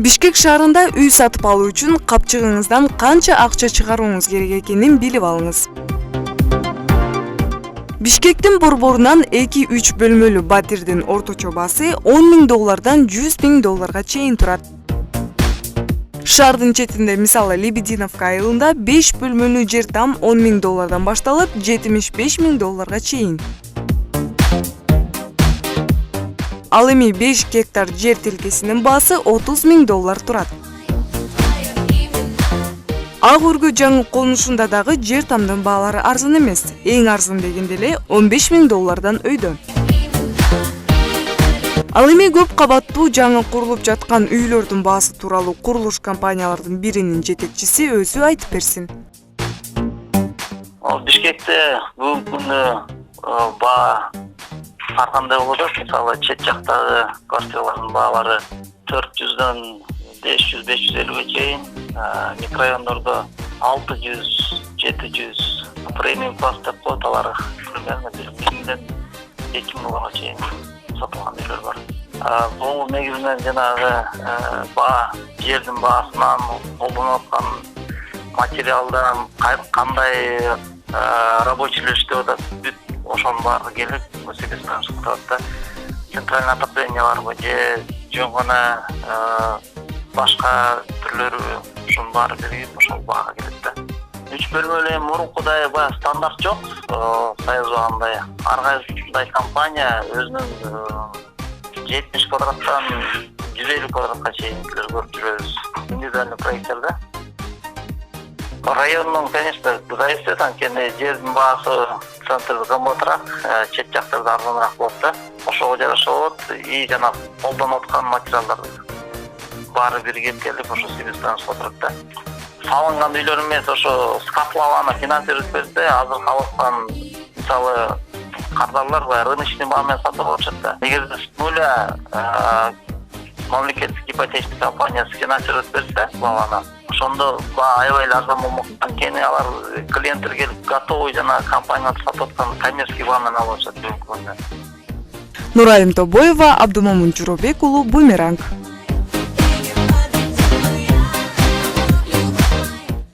Бишкек шаарында үй сатып алуу үчүн капчыгыңыздан канча акча чыгарууңуз керек экенин билип алыңыз. Бишкектин борборунан 2-3 бөлмөлүү батирдин орточо баасы $10.000 $100.000 чейин турат. Шаардын четинде, мисалы Лебединовка айылында 5 бөлмөлүү жер там $10.000 башталып $75.000 чейин. Ал эми 5 гектар жер тилкесинин баасы $30.000 турат. Ак Өргө жаңы конушунда дагы жер тамдын баалары арзан эмес. Эң арзан дегенде эле $15.000 өйдө. Ал эми көп кабаттуу жаңы курулуп жаткан үйлөрдүн баасы тууралуу курулуш компаниялардын биринин жетекчиси өзү айтып берсин. Бишкекте бүгүнкү күндө баа ар кандай болот. Мисалы чет жактагы квартиралардын баалары 400дөн 500-550ге чейин, микрорайондордо 600-700, премиум класс деп коет, алар примерно 1000ден 2000га чейин сатылган үйлөр бар. Бул негизинен жанагы баа, жердин баасынан, колдонуп аткан материалдан, кандай рабочийлер иштеп атат, бүт ошонун баары келип, себестоочулук турат да. Центральный отопление барбы же жөн гана башка түрлөрү, ушунун баары биригип ошол баага келет да. 3 бөлмөлүү мурункудай баягы стандарт жок, сайызбагандай. Ар кайсындай компания өзүнүн 70 квадраттан 150 квадратка чейин көрүп жүрөбүз. Индивидуальный проекттер да. Районун, конечно, зависит, анткени жердин баасы центрде кымбатыраак, чет жактарда арзаныраак болот да. Ошого жараша болот и жана колдонуп аткан материалдар баары биригип келип ошо себестоочулукка турат да. Салынган үйлөр эмес, ошо скаплаваны финансировать берсе, азыр калыпкан мисалы кардарлар рыночный баа менен сатып алышат да. Эгерде с нуля мамлекеттик ипотечный компаниясы финансировать берсе бааны, ошондо баа аябай эле арзан болмок. Анткени алар клиенттер келип готовый жана компаниялар сатып аткан коммерческий баа менен алып алышат бүгүнкү күндө. Нурайым Тобоева, Абдумомун Журобек уулу, Бумеранг.